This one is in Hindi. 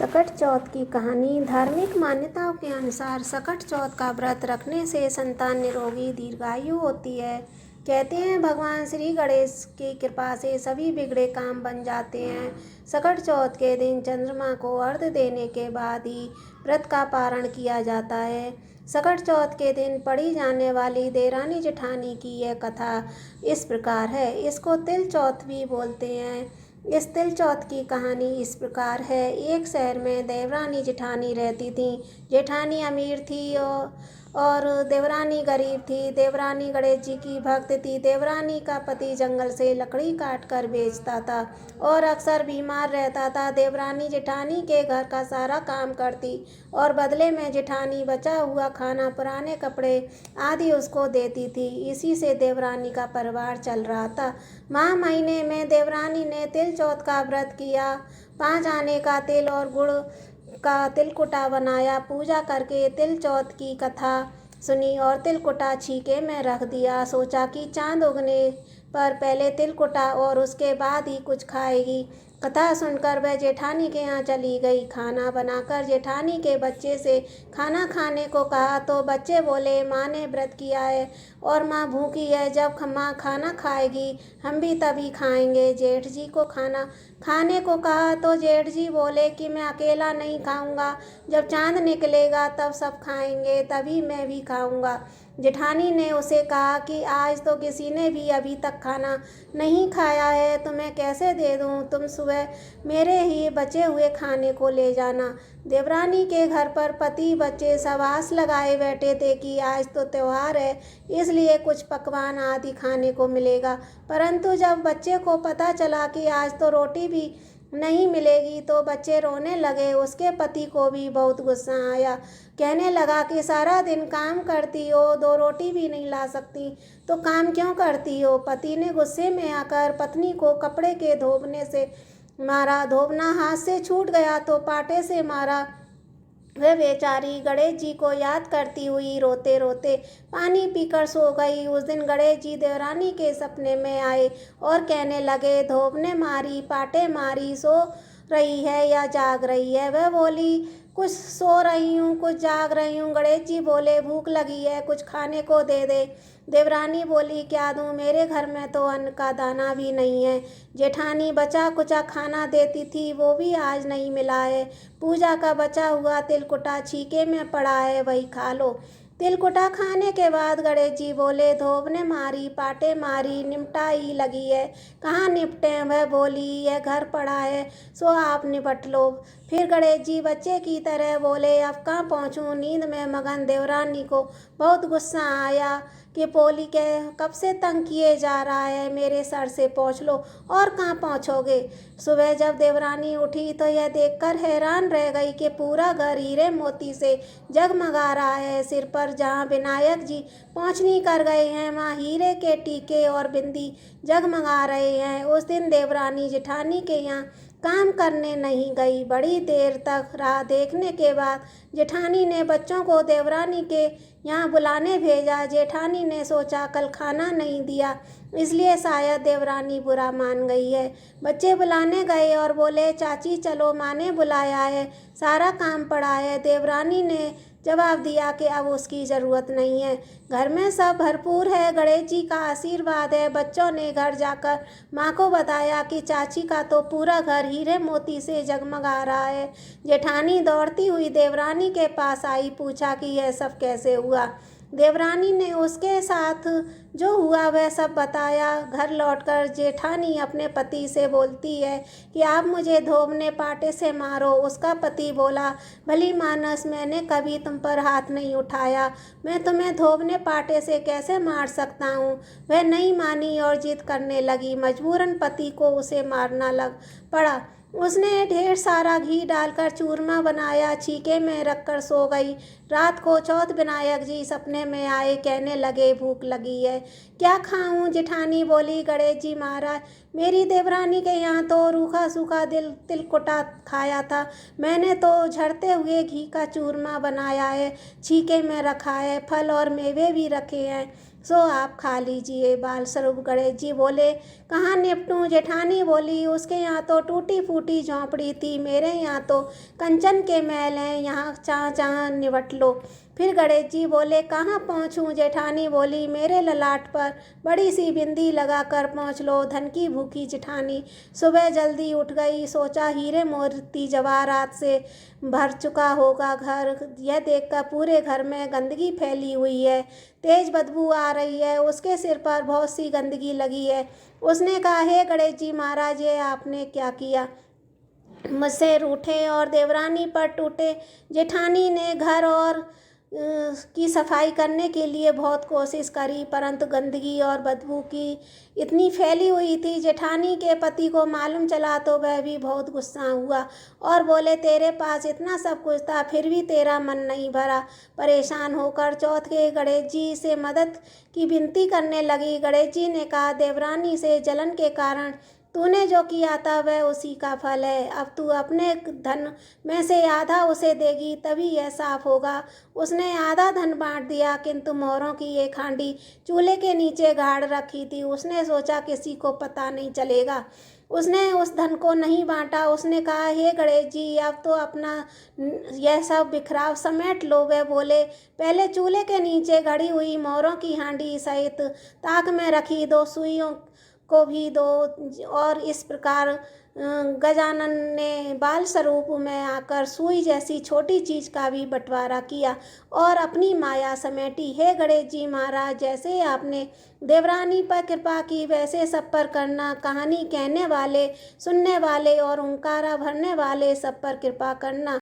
सकट चौथ की कहानी। धार्मिक मान्यताओं के अनुसार सकट चौथ का व्रत रखने से संतान निरोगी दीर्घायु होती है। कहते हैं भगवान श्री गणेश की कृपा से सभी बिगड़े काम बन जाते हैं। सकट चौथ के दिन चंद्रमा को अर्घ्य देने के बाद ही व्रत का पारण किया जाता है। सकट चौथ के दिन पढ़ी जाने वाली देवरानी जेठानी की यह कथा इस प्रकार है। इसको तिल चौथ भी बोलते हैं। इस तिल चौथ की कहानी इस प्रकार है। एक शहर में देवरानी जेठानी रहती थी। जेठानी अमीर थी और देवरानी गरीब थी। देवरानी गणेश जी की भक्त थी। देवरानी का पति जंगल से लकड़ी काट कर बेचता था और अक्सर बीमार रहता था। देवरानी जेठानी के घर का सारा काम करती और बदले में जेठानी बचा हुआ खाना, पुराने कपड़े आदि उसको देती थी। इसी से देवरानी का परिवार चल रहा था। माह महीने में देवरानी ने तिल चौथ का व्रत किया। 5 आने का तिल और गुड़ का तिलकुटा बनाया। पूजा करके तिल चौथ की कथा सुनी और तिलकुटा छीके में रख दिया। सोचा कि चांद उगने पर पहले तिलकुटा और उसके बाद ही कुछ खाएगी। कथा सुनकर वह जेठानी के यहाँ चली गई। खाना बनाकर जेठानी के बच्चे से खाना खाने को कहा तो बच्चे बोले, माँ ने व्रत किया है और माँ भूखी है। जब माँ खाना खाएगी हम भी तभी खाएंगे। जेठ जी को खाना खाने को कहा तो जेठ जी बोले कि मैं अकेला नहीं खाऊंगा, जब चांद निकलेगा तब सब खाएंगे, तभी मैं भी खाऊंगा। जेठानी ने उसे कहा कि आज तो किसी ने भी अभी तक खाना नहीं खाया है, तुम्हें कैसे दे दूं? तुम सुबह मेरे ही बचे हुए खाने को ले जाना। देवरानी के घर पर पति बच्चे सब आस लगाए बैठे थे कि आज तो त्योहार है, इसलिए कुछ पकवान आदि खाने को मिलेगा। परंतु जब बच्चे को पता चला कि आज तो रोटी भी नहीं मिलेगी तो बच्चे रोने लगे। उसके पति को भी बहुत गुस्सा आया। कहने लगा कि सारा दिन काम करती हो, 2 रोटी भी नहीं ला सकती तो काम क्यों करती हो? पति ने गुस्से में आकर पत्नी को कपड़े के धोबने से मारा। धोबना हाथ से छूट गया तो पाटे से मारा। वह बेचारी गणेश जी को याद करती हुई रोते रोते पानी पीकर सो गई। उस दिन गणेश जी देवरानी के सपने में आए और कहने लगे, धोबने मारी, पाटे मारी, सो रही है या जाग रही है? वह बोली, कुछ सो रही हूँ, कुछ जाग रही हूँ। गणेश जी बोले, भूख लगी है, कुछ खाने को दे दे। देवरानी बोली, क्या दूँ? मेरे घर में तो अन्न का दाना भी नहीं है। जेठानी बचा कुचा खाना देती थी, वो भी आज नहीं मिला है। पूजा का बचा हुआ तिलकुटा छीके में पड़ा है, वही खा लो। तिलकुटा खाने के बाद गणेश जी बोले, धोबने मारी, पाटे मारी, निपटाई लगी है, कहाँ निपटे? वह बोली, यह घर पड़ा है, सो आप निपट लो। फिर गणेश जी बच्चे की तरह बोले, अब कहाँ पहुँचूँ? नींद में मगन देवरानी को बहुत गुस्सा आया कि पोली के कब से तंग किए जा रहा है, मेरे सर से पहुँच लो। और कहाँ पहुँचोगे? सुबह जब देवरानी उठी तो यह देखकर हैरान रह गई कि पूरा घर हीरे मोती से जगमगा रहा है। सिर पर जहाँ विनायक जी पहुँचनी कर गए हैं, वहाँ हीरे के टीके और बिंदी जगमगा रहे हैं। उस दिन देवरानी जेठानी के यहाँ काम करने नहीं गई। बड़ी देर तक राह देखने के बाद जेठानी ने बच्चों को देवरानी के यहाँ बुलाने भेजा। जेठानी ने सोचा कल खाना नहीं दिया, इसलिए शायद देवरानी बुरा मान गई है। बच्चे बुलाने गए और बोले, चाची चलो, माँ ने बुलाया है, सारा काम पड़ा है। देवरानी ने जवाब दिया कि अब उसकी ज़रूरत नहीं है, घर में सब भरपूर है, गणेश जी का आशीर्वाद है। बच्चों ने घर जाकर माँ को बताया कि चाची का तो पूरा घर हीरे मोती से जगमगा रहा है। जेठानी दौड़ती हुई देवरानी के पास आई, पूछा कि यह सब कैसे हुआ। देवरानी ने उसके साथ जो हुआ वह सब बताया। घर लौटकर जेठानी अपने पति से बोलती है कि आप मुझे धोबने पाटे से मारो। उसका पति बोला, भली मानस, मैंने कभी तुम पर हाथ नहीं उठाया, मैं तुम्हें धोबने पाटे से कैसे मार सकता हूँ? वह नहीं मानी और जिद करने लगी। मजबूरन पति को उसे मारना लग पड़ा। उसने ढेर सारा घी डालकर चूरमा बनाया, छीके में रखकर सो गई। रात को चौथ विनायक जी सपने में आए, कहने लगे, भूख लगी है, क्या खाऊं? जेठानी बोली, गणेश जी महाराज, मेरी देवरानी के यहाँ तो रूखा सूखा तिलकुटा खाया था, मैंने तो झड़ते हुए घी का चूरमा बनाया है, छीके में रखा है, फल और मेवे भी रखे हैं, सो आप खा लीजिए। बाल स्वरूप गणेश जी बोले, कहाँ निपटूं? जेठानी बोली, उसके यहाँ तो टूटी फूटी झोंपड़ी थी, मेरे यहाँ तो कंचन के महल हैं, यहाँ जहाँ जहाँ निपट लो। फिर गणेश जी बोले, कहाँ पहुँचूं? जेठानी बोली, मेरे ललाट पर बड़ी सी बिंदी लगा कर पहुँच लो। धन की भूखी जेठानी सुबह जल्दी उठ गई, सोचा हीरे मोती जवाहरात से भर चुका होगा घर। यह देखकर पूरे घर में गंदगी फैली हुई है, तेज बदबू आ रही है, उसके सिर पर बहुत सी गंदगी लगी है। उसने कहा, हे गणेश जी महाराज, ये आपने क्या किया? मुझसे रूठे और देवरानी पर टूटे। जेठानी ने घर और की सफाई करने के लिए बहुत कोशिश करी, परंतु गंदगी और बदबू की इतनी फैली हुई थी। जेठानी के पति को मालूम चला तो वह भी बहुत गुस्सा हुआ और बोले, तेरे पास इतना सब कुछ था, फिर भी तेरा मन नहीं भरा। परेशान होकर चौथ के गणेश जी से मदद की विनती करने लगी। गणेश जी ने कहा, देवरानी से जलन के कारण तूने जो किया था वह उसी का फल है। अब तू अपने धन में से आधा उसे देगी, तभी यह साफ होगा। उसने आधा धन बांट दिया, किंतु मोहरों की एक हांडी चूल्हे के नीचे गाड़ रखी थी। उसने सोचा किसी को पता नहीं चलेगा, उसने उस धन को नहीं बांटा। उसने कहा, हे गणेश जी, अब तो अपना यह सब बिखराव समेट लो। वे बोले, पहले चूल्हे के नीचे गड़ी हुई मोहरों की हांडी सहित ताक में रखी 2 सुइयों को भी दो। और इस प्रकार गजानन ने बाल स्वरूप में आकर सुई जैसी छोटी चीज का भी बंटवारा किया और अपनी माया समेटी। हे गणेश जी महाराज, जैसे आपने देवरानी पर कृपा की, वैसे सब पर करना। कहानी कहने वाले, सुनने वाले और हुंकारा भरने वाले सब पर कृपा करना।